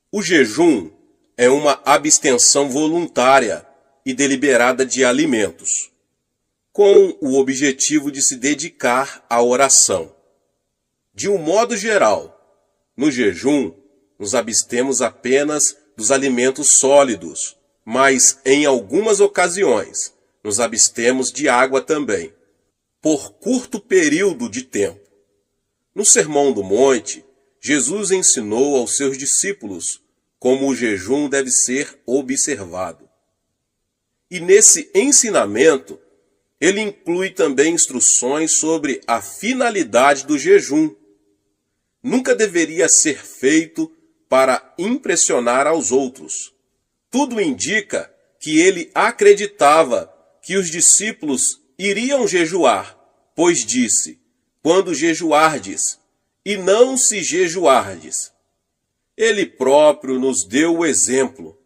O jejum é uma abstenção voluntária e deliberada de alimentos, com o objetivo de se dedicar à oração. De um modo geral, no jejum, nos abstemos apenas dos alimentos sólidos, mas em algumas ocasiões nos abstemos de água também, por curto período de tempo. No Sermão do Monte, Jesus ensinou aos seus discípulos como o jejum deve ser observado. E nesse ensinamento, ele inclui também instruções sobre a finalidade do jejum. Nunca deveria ser feito para impressionar aos outros. Tudo indica que ele acreditava que os discípulos iriam jejuar, pois disse: quando jejuardes, e não se jejuardes. Ele próprio nos deu o exemplo.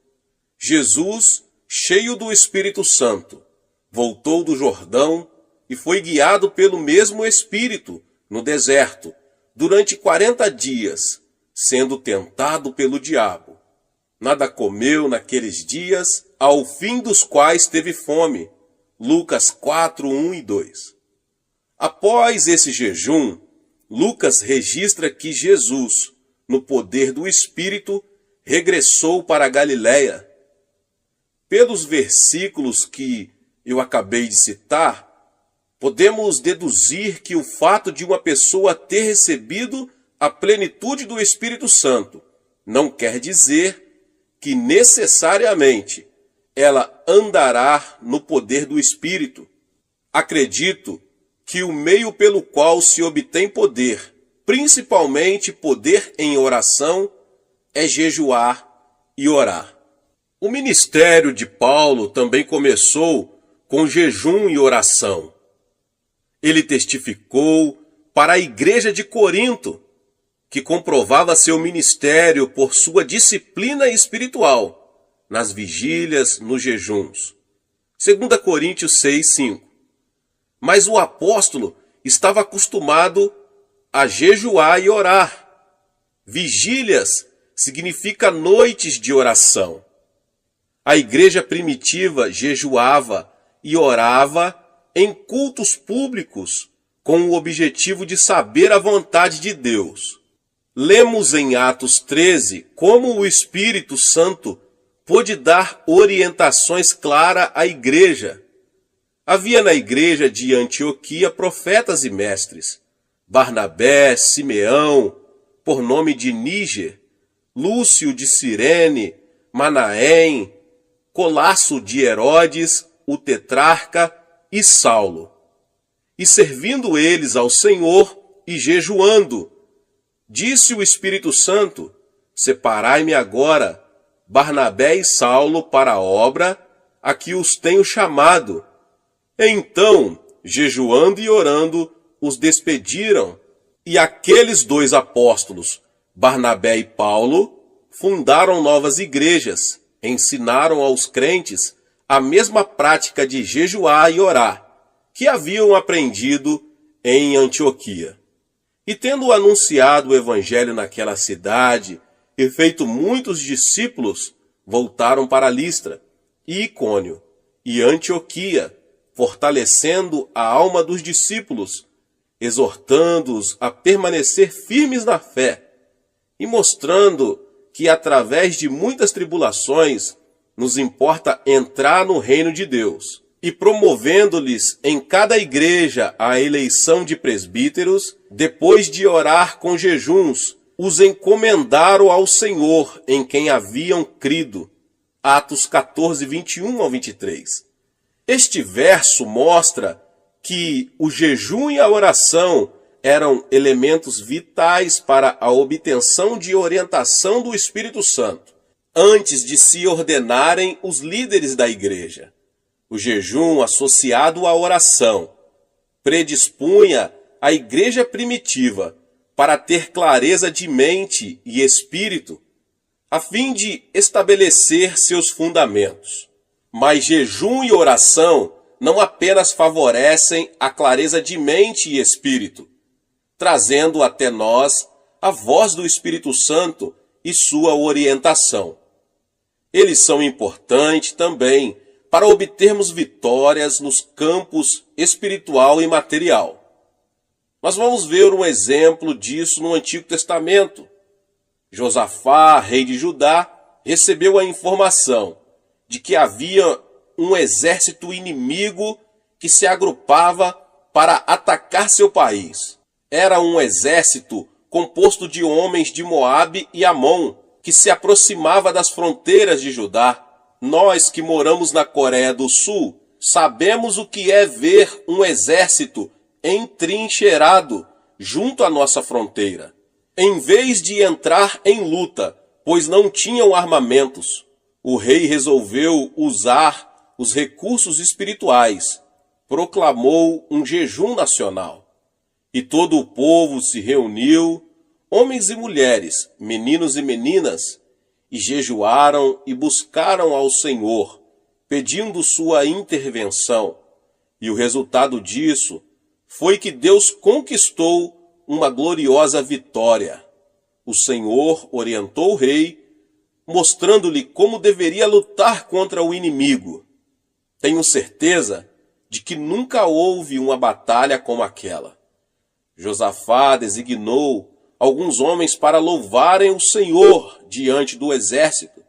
Jesus, cheio do Espírito Santo, voltou do Jordão e foi guiado pelo mesmo Espírito no deserto durante 40 dias, sendo tentado pelo diabo. Nada comeu naqueles dias, ao fim dos quais teve fome. Lucas 4, 1 e 2. Após esse jejum, Lucas registra que Jesus, no poder do Espírito, regressou para a Galiléia. Pelos versículos que eu acabei de citar, podemos deduzir que o fato de uma pessoa ter recebido a plenitude do Espírito Santo não quer dizer que necessariamente ela andará no poder do Espírito. Acredito que o meio pelo qual se obtém poder, principalmente poder em oração, é jejuar e orar. O ministério de Paulo também começou com jejum e oração. Ele testificou para a igreja de Corinto, que comprovava seu ministério por sua disciplina espiritual, nas vigílias, nos jejuns. 2 Coríntios 6, 5. Mas o apóstolo estava acostumado a jejuar e orar. Vigílias significa noites de oração. A igreja primitiva jejuava e orava em cultos públicos com o objetivo de saber a vontade de Deus. Lemos em Atos 13 como o Espírito Santo pôde dar orientações claras à igreja. Havia na igreja de Antioquia profetas e mestres: Barnabé, Simeão, por nome de Níger, Lúcio de Cirene, Manaém, Colasso de Herodes, o tetrarca, e Saulo. E servindo eles ao Senhor e jejuando, disse o Espírito Santo: separai-me agora, Barnabé e Saulo, para a obra a que os tenho chamado. Então, jejuando e orando, os despediram, e aqueles dois apóstolos, Barnabé e Paulo, fundaram novas igrejas, ensinaram aos crentes a mesma prática de jejuar e orar, que haviam aprendido em Antioquia. E tendo anunciado o evangelho naquela cidade e feito muitos discípulos, voltaram para Listra, e Icônio, e Antioquia, fortalecendo a alma dos discípulos, exortando-os a permanecer firmes na fé, e mostrando que através de muitas tribulações nos importa entrar no reino de Deus, e promovendo-lhes em cada igreja a eleição de presbíteros, depois de orar com jejuns, os encomendaram ao Senhor em quem haviam crido. Atos 14, 21 ao 23. Este verso mostra que o jejum e a oração eram elementos vitais para a obtenção de orientação do Espírito Santo, antes de se ordenarem os líderes da igreja. O jejum associado à oração predispunha a igreja primitiva para ter clareza de mente e espírito, a fim de estabelecer seus fundamentos. Mas jejum e oração não apenas favorecem a clareza de mente e espírito, trazendo até nós a voz do Espírito Santo e sua orientação. Eles são importantes também para obtermos vitórias nos campos espiritual e material. Nós vamos ver um exemplo disso no Antigo Testamento. Josafá, rei de Judá, recebeu a informação de que havia um exército inimigo que se agrupava para atacar seu país. Era um exército composto de homens de Moabe e Amon, que se aproximava das fronteiras de Judá. Nós que moramos na Coreia do Sul, sabemos o que é ver um exército entrincheirado junto à nossa fronteira. Em vez de entrar em luta, pois não tinham armamentos, o rei resolveu usar os recursos espirituais. Proclamou um jejum nacional. E todo o povo se reuniu, homens e mulheres, meninos e meninas, e jejuaram e buscaram ao Senhor, pedindo sua intervenção. E o resultado disso foi que Deus conquistou uma gloriosa vitória. O Senhor orientou o rei, mostrando-lhe como deveria lutar contra o inimigo. Tenho certeza de que nunca houve uma batalha como aquela. Josafá designou alguns homens para louvarem o Senhor diante do exército.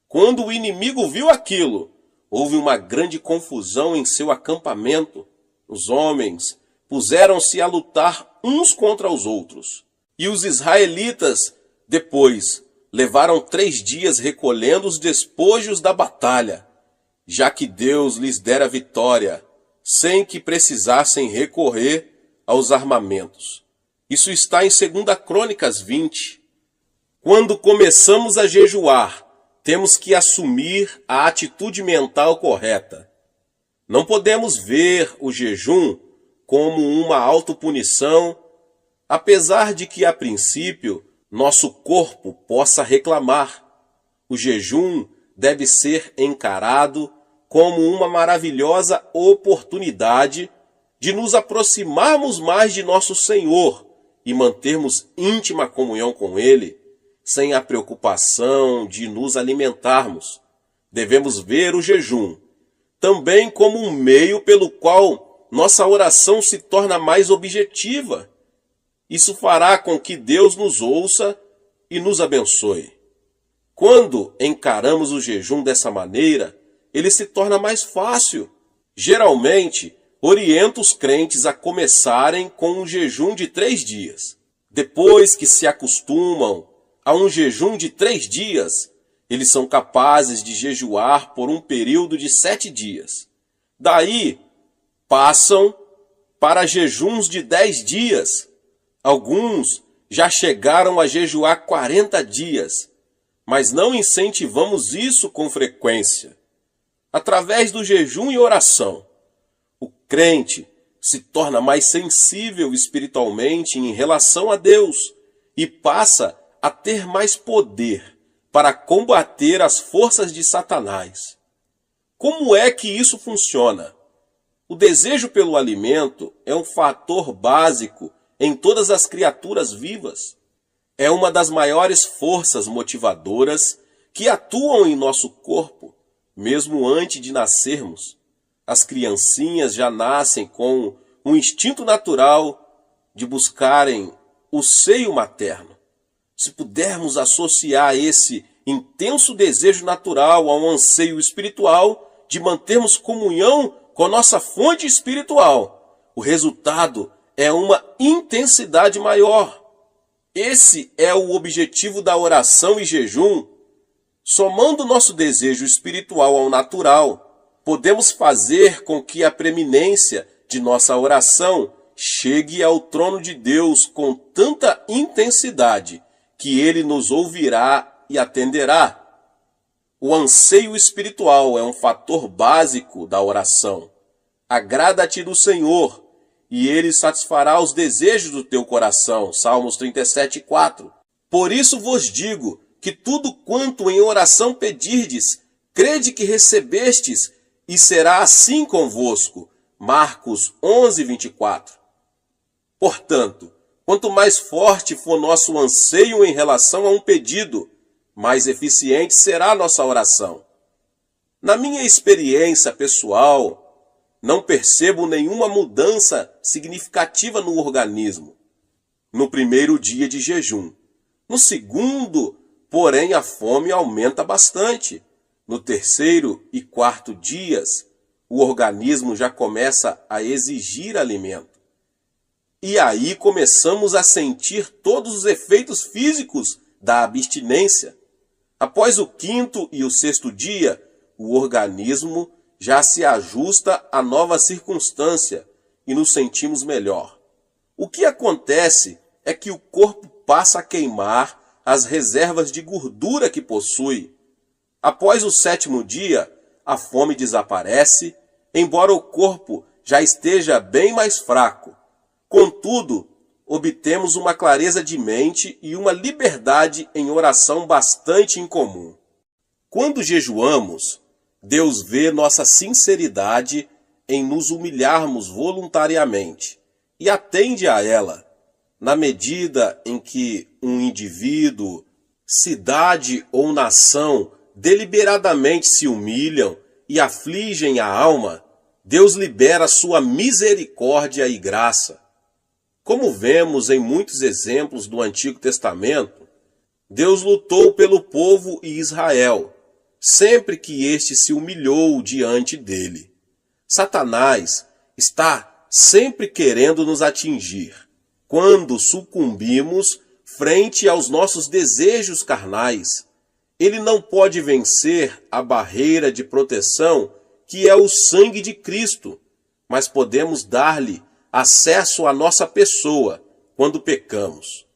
Quando o inimigo viu aquilo, houve uma grande confusão em seu acampamento. Os homens puseram-se a lutar uns contra os outros. E os israelitas, depois, levaram 3 dias recolhendo os despojos da batalha, já que Deus lhes dera vitória, sem que precisassem recorrer aos armamentos. Isso está em 2 Crônicas 20. Quando começamos a jejuar, temos que assumir a atitude mental correta. Não podemos ver o jejum como uma autopunição, apesar de que, a princípio, nosso corpo possa reclamar. O jejum deve ser encarado como uma maravilhosa oportunidade de nos aproximarmos mais de nosso Senhor e mantermos íntima comunhão com Ele, sem a preocupação de nos alimentarmos. Devemos ver o jejum também como um meio pelo qual nossa oração se torna mais objetiva. Isso fará com que Deus nos ouça e nos abençoe. Quando encaramos o jejum dessa maneira, ele se torna mais fácil. Geralmente, oriento os crentes a começarem com um jejum de 3 dias. Depois que se acostumam a um jejum de 3 dias, eles são capazes de jejuar por um período de 7 dias. Daí, passam para jejuns de 10 dias. Alguns já chegaram a jejuar 40 dias, mas não incentivamos isso com frequência. Através do jejum e oração, o crente se torna mais sensível espiritualmente em relação a Deus e passa a ter mais poder para combater as forças de Satanás. Como é que isso funciona? O desejo pelo alimento é um fator básico em todas as criaturas vivas. É uma das maiores forças motivadoras que atuam em nosso corpo, mesmo antes de nascermos. As criancinhas já nascem com um instinto natural de buscarem o seio materno. Se pudermos associar esse intenso desejo natural a um anseio espiritual de mantermos comunhão com a nossa fonte espiritual, o resultado é uma intensidade maior. Esse é o objetivo da oração e jejum. Somando nosso desejo espiritual ao natural, podemos fazer com que a preeminência de nossa oração chegue ao trono de Deus com tanta intensidade que Ele nos ouvirá e atenderá. O anseio espiritual é um fator básico da oração. Agrada-te do Senhor, e Ele satisfará os desejos do teu coração. Salmos 37:4. Por isso vos digo que tudo quanto em oração pedirdes, Crede que recebestes e será assim convosco. Marcos 11, 24. Portanto, quanto mais forte for nosso anseio em relação a um pedido, mais eficiente será nossa oração. Na minha experiência pessoal, não percebo nenhuma mudança significativa no organismo no primeiro dia de jejum. No segundo, porém, a fome aumenta bastante. No terceiro e quarto dias, o organismo já começa a exigir alimento. E aí começamos a sentir todos os efeitos físicos da abstinência. Após o quinto e o sexto dia, o organismo já se ajusta à nova circunstância e nos sentimos melhor. O que acontece é que o corpo passa a queimar as reservas de gordura que possui. Após o sétimo dia, a fome desaparece, embora o corpo já esteja bem mais fraco. Contudo, obtemos uma clareza de mente e uma liberdade em oração bastante incomum. Quando jejuamos, Deus vê nossa sinceridade em nos humilharmos voluntariamente e atende a ela. Na medida em que um indivíduo, cidade ou nação deliberadamente se humilham e afligem a alma, Deus libera sua misericórdia e graça. Como vemos em muitos exemplos do Antigo Testamento, Deus lutou pelo povo e Israel, sempre que este se humilhou diante dele. Satanás está sempre querendo nos atingir. Quando sucumbimos frente aos nossos desejos carnais, ele não pode vencer a barreira de proteção que é o sangue de Cristo, mas podemos dar-lhe acesso à nossa pessoa quando pecamos.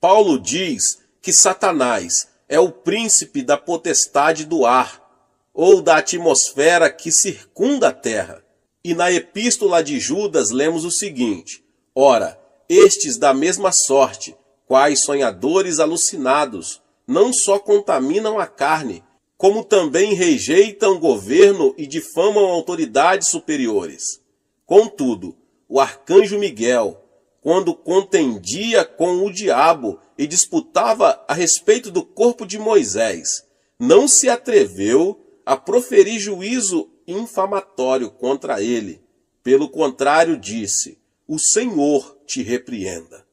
Paulo diz que Satanás é o príncipe da potestade do ar, ou da atmosfera que circunda a terra. E na epístola de Judas lemos o seguinte: ora, estes da mesma sorte, quais sonhadores alucinados, não só contaminam a carne, como também rejeitam governo e difamam autoridades superiores. Contudo, o arcanjo Miguel, quando contendia com o diabo e disputava a respeito do corpo de Moisés, não se atreveu a proferir juízo infamatório contra ele. Pelo contrário, disse: o Senhor te repreenda.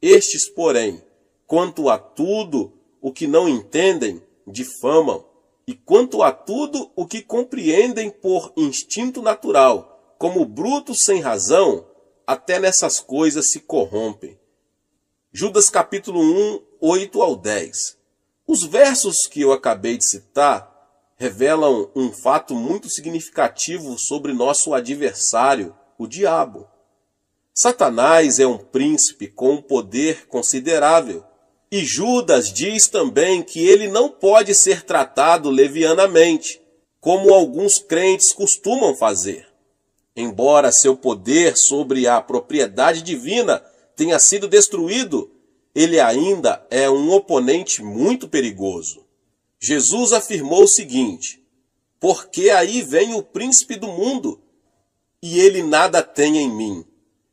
Estes, porém, quanto a tudo o que não entendem, difamam, e quanto a tudo o que compreendem por instinto natural, como brutos sem razão, até nessas coisas se corrompem. Judas capítulo 1, 8 ao 10. Os versos que eu acabei de citar revelam um fato muito significativo sobre nosso adversário, o diabo. Satanás é um príncipe com um poder considerável. E Judas diz também que ele não pode ser tratado levianamente, como alguns crentes costumam fazer. Embora seu poder sobre a propriedade divina tenha sido destruído, ele ainda é um oponente muito perigoso. Jesus afirmou o seguinte: porque aí vem o príncipe do mundo, e ele nada tem em mim.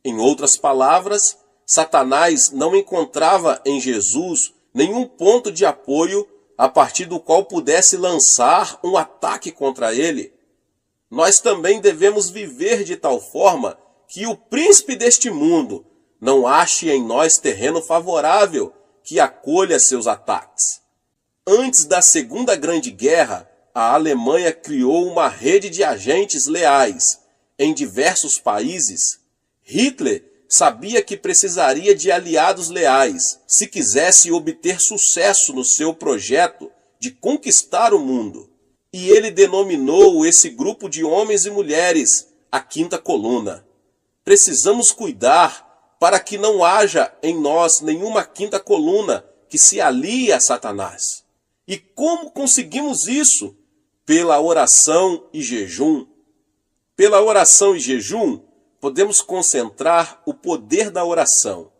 Em outras palavras, Satanás não encontrava em Jesus nenhum ponto de apoio a partir do qual pudesse lançar um ataque contra ele. Nós também devemos viver de tal forma que o príncipe deste mundo não ache em nós terreno favorável que acolha seus ataques. Antes da Segunda Grande Guerra, a Alemanha criou uma rede de agentes leais em diversos países. Hitler sabia que precisaria de aliados leais se quisesse obter sucesso no seu projeto de conquistar o mundo. E ele denominou esse grupo de homens e mulheres a Quinta Coluna. Precisamos cuidar para que não haja em nós nenhuma quinta coluna que se alie a Satanás. E como conseguimos isso? Pela oração e jejum. Pela oração e jejum, podemos concentrar o poder da oração,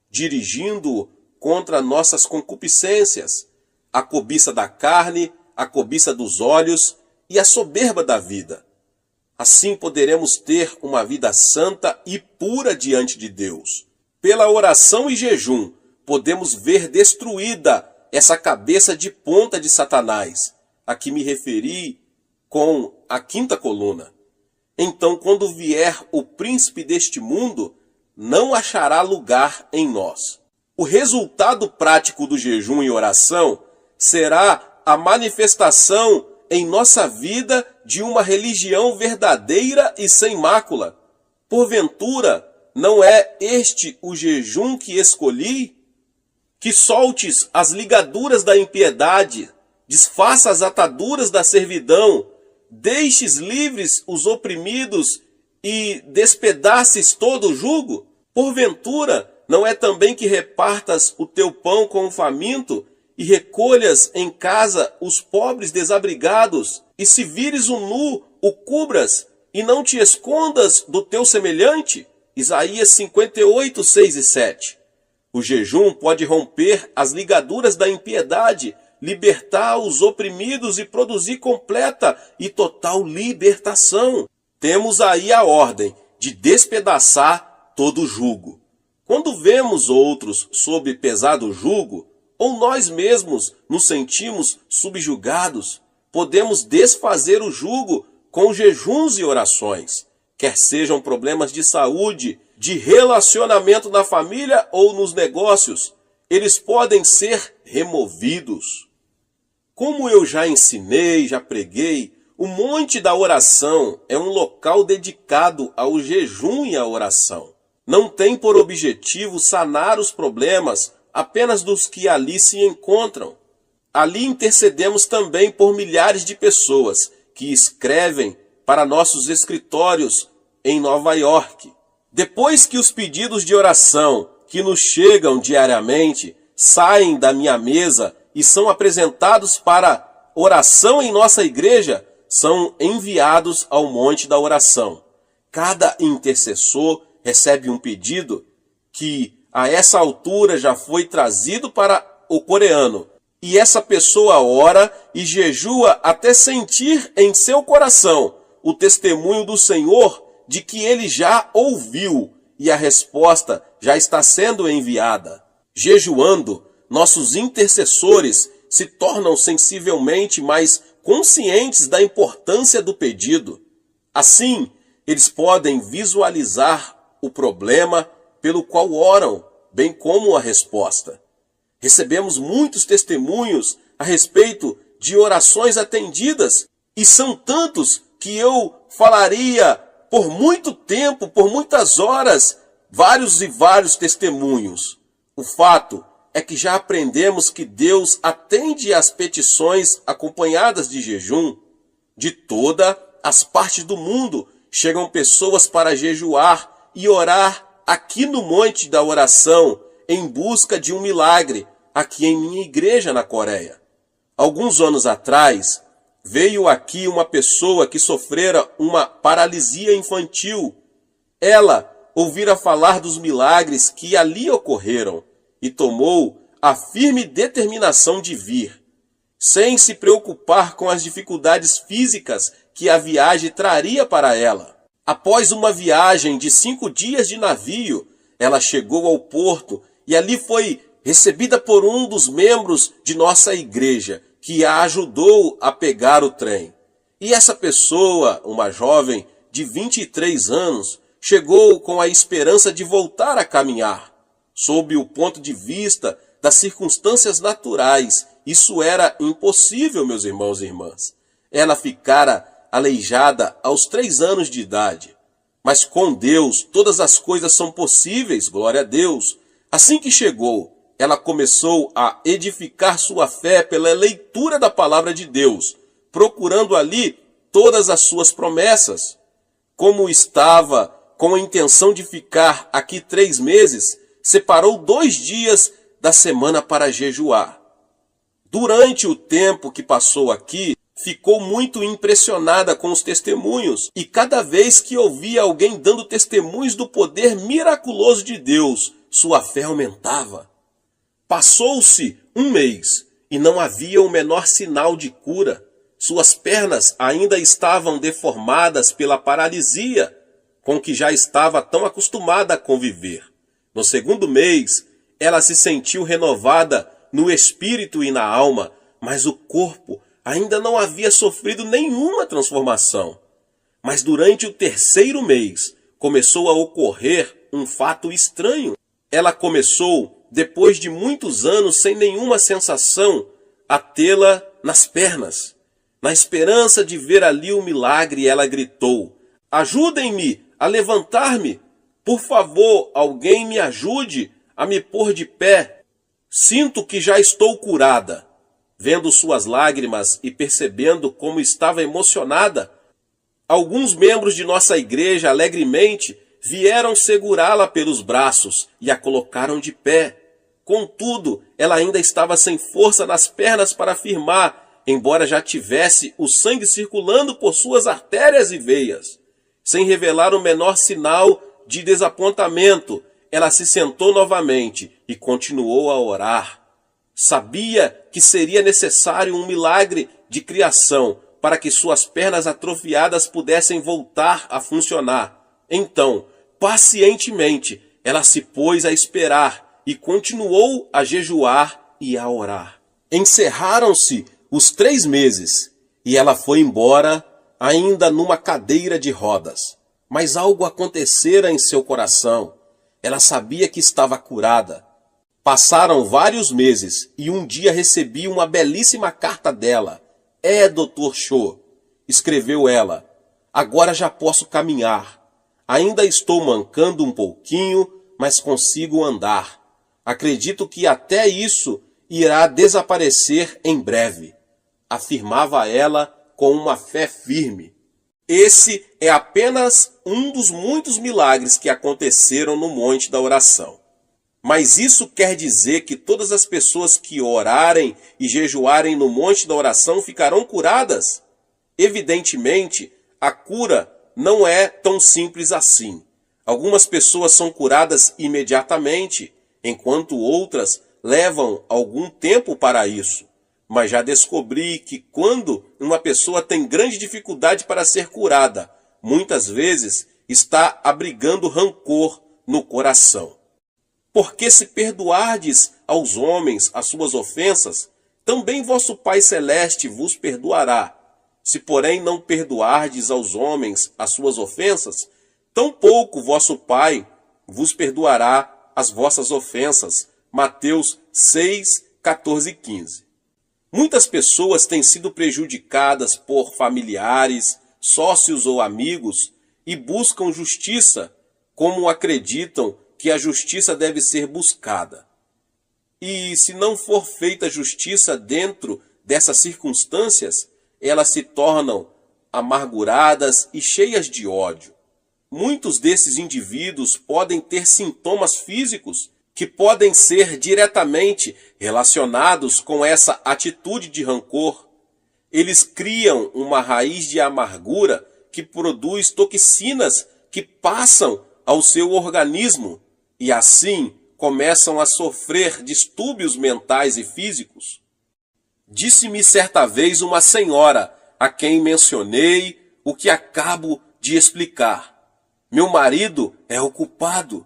dirigindo-o contra nossas concupiscências, a cobiça da carne, a cobiça dos olhos e a soberba da vida. Assim poderemos ter uma vida santa e pura diante de Deus. Pela oração e jejum, podemos ver destruída essa cabeça de ponta de Satanás, a que me referi com a quinta coluna. Então, quando vier o príncipe deste mundo, não achará lugar em nós. O resultado prático do jejum e oração será a manifestação em nossa vida de uma religião verdadeira e sem mácula. Porventura, não é este o jejum que escolhi? Que soltes as ligaduras da impiedade, desfaça as ataduras da servidão, deixes livres os oprimidos e despedaces todo o jugo? Porventura, não é também que repartas o teu pão com o faminto e recolhas em casa os pobres desabrigados, e se vires o nu, o cubras, e não te escondas do teu semelhante? Isaías 58, 6 e 7. O jejum pode romper as ligaduras da impiedade, libertar os oprimidos e produzir completa e total libertação. Temos aí a ordem de despedaçar todo jugo. Quando vemos outros sob pesado jugo, ou nós mesmos nos sentimos subjugados, podemos desfazer o jugo com jejuns e orações, quer sejam problemas de saúde, de relacionamento na família ou nos negócios, eles podem ser removidos. Como eu já ensinei, já preguei, o Monte da Oração é um local dedicado ao jejum e à oração. Não tem por objetivo sanar os problemas apenas dos que ali se encontram. Ali intercedemos também por milhares de pessoas que escrevem para nossos escritórios em Nova York. Depois que os pedidos de oração que nos chegam diariamente saem da minha mesa e são apresentados para oração em nossa igreja, são enviados ao Monte da Oração. Cada intercessor recebe um pedido que a essa altura já foi trazido para o coreano. E essa pessoa ora e jejua até sentir em seu coração o testemunho do Senhor de que ele já ouviu e a resposta já está sendo enviada. Jejuando, nossos intercessores se tornam sensivelmente mais conscientes da importância do pedido. Assim, eles podem visualizar o problema pelo qual oram, bem como a resposta. Recebemos muitos testemunhos a respeito de orações atendidas, e são tantos que eu falaria por muito tempo, por muitas horas, vários e vários testemunhos. O fato é que já aprendemos que Deus atende às petições acompanhadas de jejum. De todas as partes do mundo chegam pessoas para jejuar e orar aqui no Monte da Oração, em busca de um milagre, aqui em minha igreja na Coreia. Alguns anos atrás, veio aqui uma pessoa que sofrera uma paralisia infantil. Ela ouvira falar dos milagres que ali ocorreram e tomou a firme determinação de vir, sem se preocupar com as dificuldades físicas que a viagem traria para ela. Após uma viagem de 5 dias de navio, ela chegou ao porto e ali foi recebida por um dos membros de nossa igreja, que a ajudou a pegar o trem. E essa pessoa, uma jovem de 23 anos, chegou com a esperança de voltar a caminhar. Sob o ponto de vista das circunstâncias naturais, isso era impossível, meus irmãos e irmãs. Ela ficara aleijada aos 3 anos de idade. Mas com Deus, todas as coisas são possíveis, glória a Deus. Assim que chegou, ela começou a edificar sua fé pela leitura da palavra de Deus, procurando ali todas as suas promessas. Como estava com a intenção de ficar aqui 3 meses, separou 2 dias da semana para jejuar. Durante o tempo que passou aqui, ficou muito impressionada com os testemunhos, e cada vez que ouvia alguém dando testemunhos do poder miraculoso de Deus, sua fé aumentava. Passou-se 1 mês e não havia o menor sinal de cura. Suas pernas ainda estavam deformadas pela paralisia, com que já estava tão acostumada a conviver. No segundo mês, ela se sentiu renovada no espírito e na alma, mas o corpo ainda não havia sofrido nenhuma transformação. Mas durante o terceiro mês, começou a ocorrer um fato estranho. Ela começou, depois de muitos anos sem nenhuma sensação, a tê-la nas pernas. Na esperança de ver ali o milagre, ela gritou: "Ajudem-me a levantar-me! Por favor, alguém me ajude a me pôr de pé. Sinto que já estou curada." Vendo suas lágrimas e percebendo como estava emocionada, alguns membros de nossa igreja alegremente vieram segurá-la pelos braços e a colocaram de pé. Contudo, ela ainda estava sem força nas pernas para firmar, embora já tivesse o sangue circulando por suas artérias e veias. Sem revelar o menor sinal de desapontamento, ela se sentou novamente e continuou a orar. Sabia que seria necessário um milagre de criação para que suas pernas atrofiadas pudessem voltar a funcionar. Então, pacientemente, ela se pôs a esperar e continuou a jejuar e a orar. Encerraram-se os 3 meses e ela foi embora ainda numa cadeira de rodas. Mas algo acontecera em seu coração. Ela sabia que estava curada. Passaram vários meses e um dia recebi uma belíssima carta dela. Dr. Cho, escreveu ela, agora já posso caminhar. Ainda estou mancando um pouquinho, mas consigo andar. Acredito que até isso irá desaparecer em breve, afirmava ela com uma fé firme. Esse é apenas um dos muitos milagres que aconteceram no Monte da Oração. Mas isso quer dizer que todas as pessoas que orarem e jejuarem no Monte da Oração ficarão curadas? Evidentemente, a cura não é tão simples assim. Algumas pessoas são curadas imediatamente, enquanto outras levam algum tempo para isso. Mas já descobri que quando uma pessoa tem grande dificuldade para ser curada, muitas vezes está abrigando rancor no coração. Porque se perdoardes aos homens as suas ofensas, também vosso Pai Celeste vos perdoará. Se, porém, não perdoardes aos homens as suas ofensas, tampouco vosso Pai vos perdoará as vossas ofensas. Mateus 6, 14 e 15. Muitas pessoas têm sido prejudicadas por familiares, sócios ou amigos e buscam justiça, como acreditam que a justiça deve ser buscada. E se não for feita justiça dentro dessas circunstâncias, elas se tornam amarguradas e cheias de ódio. Muitos desses indivíduos podem ter sintomas físicos que podem ser diretamente relacionados com essa atitude de rancor. Eles criam uma raiz de amargura que produz toxinas que passam ao seu organismo e assim começam a sofrer distúrbios mentais e físicos. Disse-me certa vez uma senhora a quem mencionei o que acabo de explicar. Meu marido é ocupado.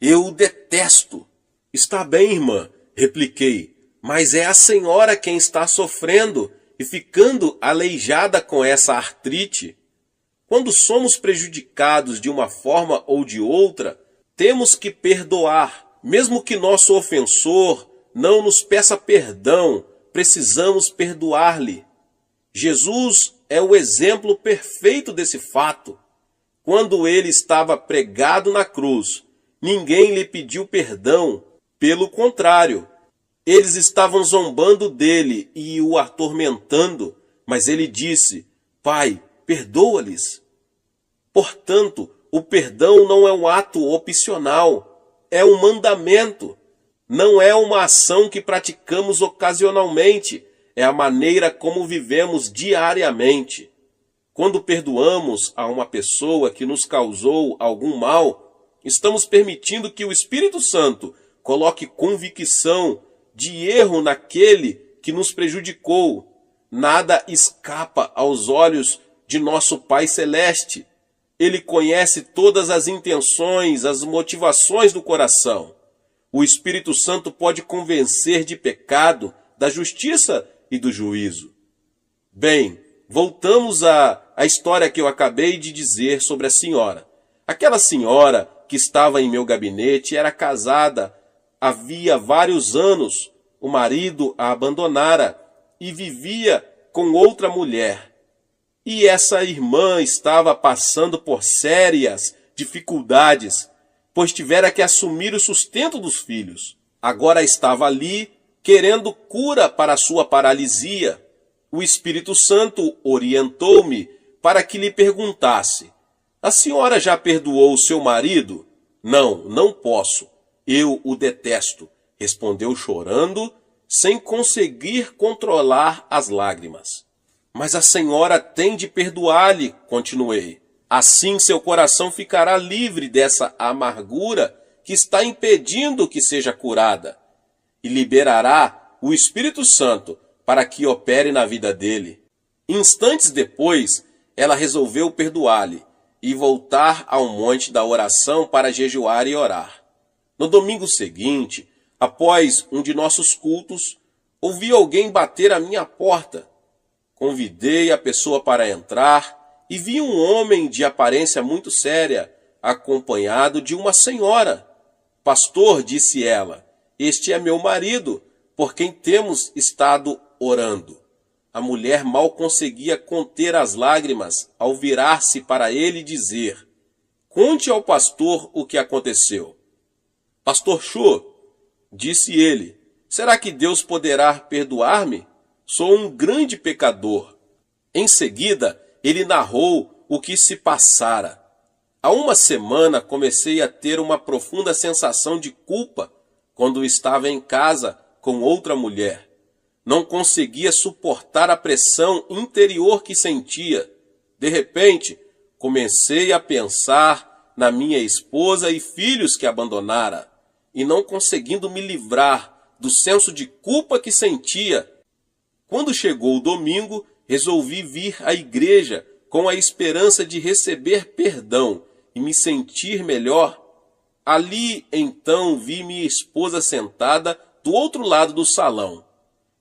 Eu o detesto. Está bem, irmã, repliquei, mas é a senhora quem está sofrendo e ficando aleijada com essa artrite. Quando somos prejudicados de uma forma ou de outra, temos que perdoar. Mesmo que nosso ofensor não nos peça perdão, precisamos perdoar-lhe. Jesus é o exemplo perfeito desse fato. Quando ele estava pregado na cruz, ninguém lhe pediu perdão. Pelo contrário, eles estavam zombando dele e o atormentando, mas ele disse: Pai, perdoa-lhes. Portanto, o perdão não é um ato opcional, é um mandamento. Não é uma ação que praticamos ocasionalmente, é a maneira como vivemos diariamente. Quando perdoamos a uma pessoa que nos causou algum mal, estamos permitindo que o Espírito Santo coloque convicção de erro naquele que nos prejudicou. Nada escapa aos olhos de nosso Pai Celeste. Ele conhece todas as intenções, as motivações do coração. O Espírito Santo pode convencer de pecado, da justiça e do juízo. Bem, voltamos à história que eu acabei de dizer sobre a senhora. Aquela senhora que estava em meu gabinete era casada havia vários anos. O marido a abandonara e vivia com outra mulher. E essa irmã estava passando por sérias dificuldades, pois tivera que assumir o sustento dos filhos. Agora estava ali querendo cura para a sua paralisia. O Espírito Santo orientou-me para que lhe perguntasse: a senhora já perdoou o seu marido? Não, não posso. Eu o detesto, respondeu chorando, sem conseguir controlar as lágrimas. Mas a senhora tem de perdoar-lhe, continuei. Assim seu coração ficará livre dessa amargura que está impedindo que seja curada, e liberará o Espírito Santo para que opere na vida dele. Instantes depois, ela resolveu perdoar-lhe e voltar ao monte da oração para jejuar e orar. No domingo seguinte, após um de nossos cultos, ouvi alguém bater à minha porta. Convidei a pessoa para entrar e vi um homem de aparência muito séria, acompanhado de uma senhora. Pastor, disse ela, este é meu marido, por quem temos estado orando. A mulher mal conseguia conter as lágrimas ao virar-se para ele e dizer: conte ao pastor o que aconteceu. Pastor Cho, disse ele, será que Deus poderá perdoar-me? Sou um grande pecador. Em seguida, ele narrou o que se passara. Há uma semana comecei a ter uma profunda sensação de culpa quando estava em casa com outra mulher. Não conseguia suportar a pressão interior que sentia. De repente, comecei a pensar na minha esposa e filhos que abandonara, e não conseguindo me livrar do senso de culpa que sentia. Quando chegou o domingo, resolvi vir à igreja com a esperança de receber perdão e me sentir melhor. Ali, então, vi minha esposa sentada do outro lado do salão.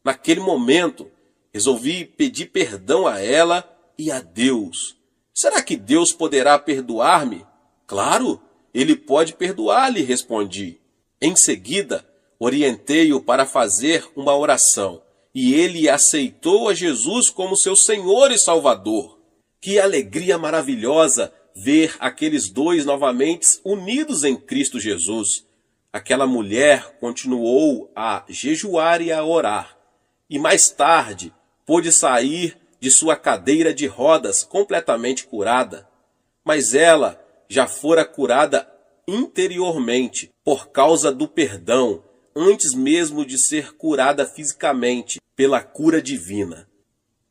Naquele momento, resolvi pedir perdão a ela e a Deus. Será que Deus poderá perdoar-me? Claro, Ele pode perdoar-lhe, respondi. Em seguida, orientei-o para fazer uma oração, e ele aceitou a Jesus como seu Senhor e Salvador. Que alegria maravilhosa ver aqueles dois novamente unidos em Cristo Jesus. Aquela mulher continuou a jejuar e a orar, e mais tarde pôde sair de sua cadeira de rodas completamente curada. Mas ela já fora curada interiormente por causa do perdão, antes mesmo de ser curada fisicamente pela cura divina.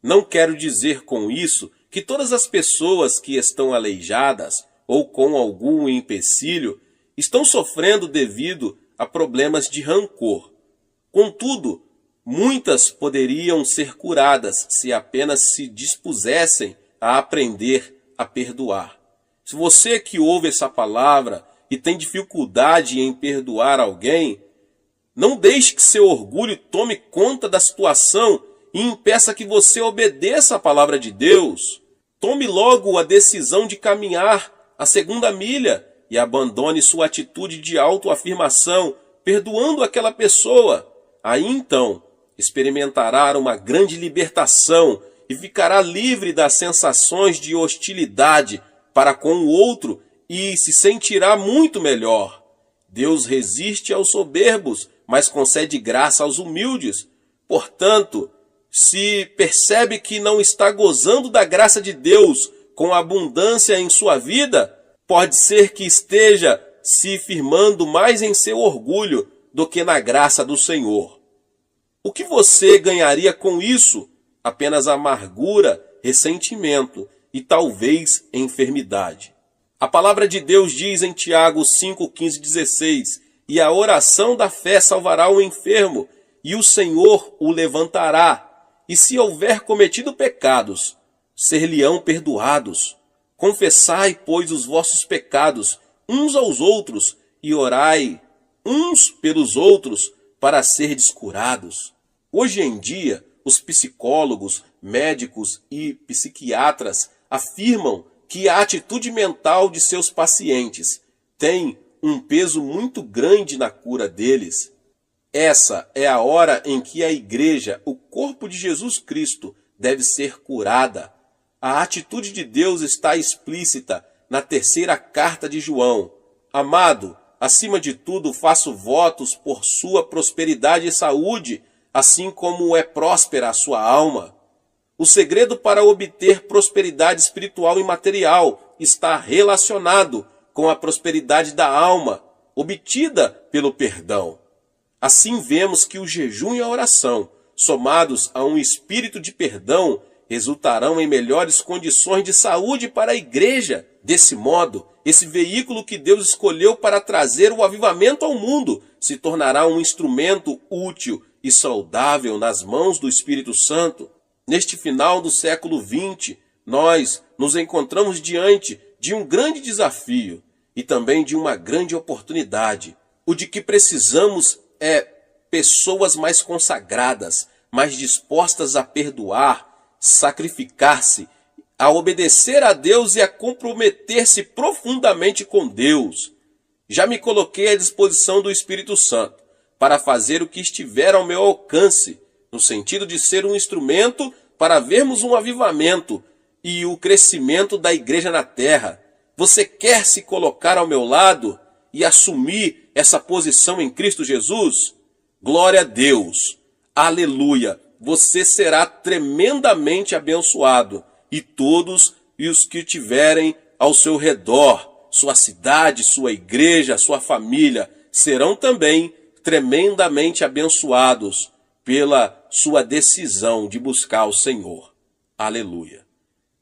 Não quero dizer com isso que todas as pessoas que estão aleijadas ou com algum empecilho estão sofrendo devido a problemas de rancor. Contudo, muitas poderiam ser curadas se apenas se dispusessem a aprender a perdoar. Se você que ouve essa palavra e tem dificuldade em perdoar alguém, não deixe que seu orgulho tome conta da situação e impeça que você obedeça a palavra de Deus. Tome logo a decisão de caminhar a segunda milha e abandone sua atitude de autoafirmação, perdoando aquela pessoa. Aí então experimentará uma grande libertação e ficará livre das sensações de hostilidade para com o outro e se sentirá muito melhor. Deus resiste aos soberbos, mas concede graça aos humildes. Portanto, se percebe que não está gozando da graça de Deus com abundância em sua vida, pode ser que esteja se firmando mais em seu orgulho do que na graça do Senhor. O que você ganharia com isso? Apenas amargura, ressentimento e talvez enfermidade. A palavra de Deus diz em Tiago 5, 15, 16, e a oração da fé salvará o enfermo, e o Senhor o levantará. E se houver cometido pecados, ser-lhe-ão perdoados. Confessai, pois, os vossos pecados uns aos outros e orai uns pelos outros para serdes curados. Hoje em dia, os psicólogos, médicos e psiquiatras afirmam que a atitude mental de seus pacientes tem um peso muito grande na cura deles. Essa é a hora em que a igreja, o corpo de Jesus Cristo, deve ser curada. A atitude de Deus está explícita na terceira carta de João. Amado, acima de tudo faço votos por sua prosperidade e saúde, assim como é próspera a sua alma. O segredo para obter prosperidade espiritual e material está relacionado com a prosperidade da alma, obtida pelo perdão. Assim vemos que o jejum e a oração, somados a um espírito de perdão, resultarão em melhores condições de saúde para a igreja. Desse modo, esse veículo que Deus escolheu para trazer o avivamento ao mundo se tornará um instrumento útil e saudável nas mãos do Espírito Santo. Neste final do século XX, nós nos encontramos diante de um grande desafio e também de uma grande oportunidade. O de que precisamos é pessoas mais consagradas, mais dispostas a perdoar, sacrificar-se, a obedecer a Deus e a comprometer-se profundamente com Deus. Já me coloquei à disposição do Espírito Santo para fazer o que estiver ao meu alcance, no sentido de ser um instrumento para vermos um avivamento e o crescimento da igreja na terra. Você quer se colocar ao meu lado e assumir essa posição em Cristo Jesus? Glória a Deus! Aleluia! Você será tremendamente abençoado, e todos os que tiverem ao seu redor, sua cidade, sua igreja, sua família, serão também tremendamente abençoados pela sua decisão de buscar o Senhor. Aleluia!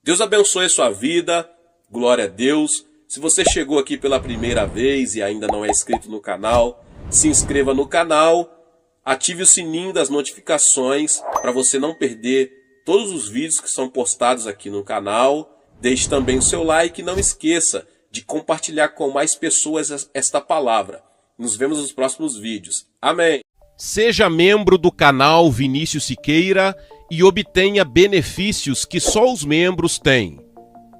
Deus abençoe a sua vida, glória a Deus. Se você chegou aqui pela primeira vez e ainda não é inscrito no canal, se inscreva no canal, ative o sininho das notificações para você não perder todos os vídeos que são postados aqui no canal. Deixe também o seu like e não esqueça de compartilhar com mais pessoas esta palavra. Nos vemos nos próximos vídeos. Amém! Seja membro do canal Vinícius Siqueira e obtenha benefícios que só os membros têm.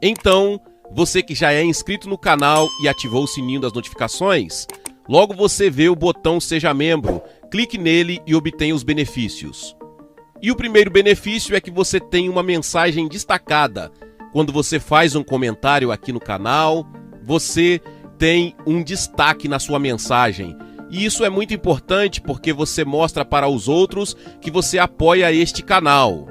Então, você que já é inscrito no canal e ativou o sininho das notificações, logo você vê o botão Seja Membro, clique nele e obtenha os benefícios. E o primeiro benefício é que você tem uma mensagem destacada. Quando você faz um comentário aqui no canal, você tem um destaque na sua mensagem. E isso é muito importante porque você mostra para os outros que você apoia este canal.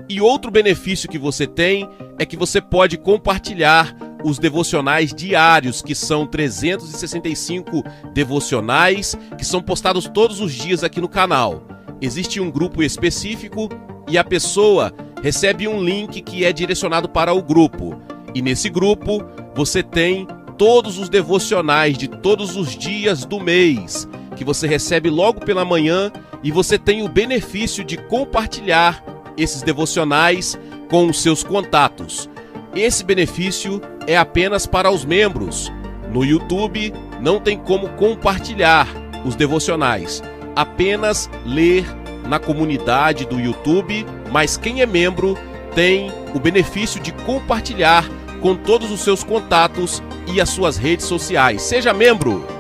E outro benefício que você tem é que você pode compartilhar os devocionais diários, que são 365 devocionais, que são postados todos os dias aqui no canal. Existe um grupo específico e a pessoa recebe um link que é direcionado para o grupo. E nesse grupo você tem todos os devocionais de todos os dias do mês, que você recebe logo pela manhã, e você tem o benefício de compartilhar esses devocionais com os seus contatos. Esse benefício é apenas para os membros. No YouTube não tem como compartilhar os devocionais, apenas ler na comunidade do YouTube, mas quem é membro tem o benefício de compartilhar com todos os seus contatos e as suas redes sociais. Seja membro!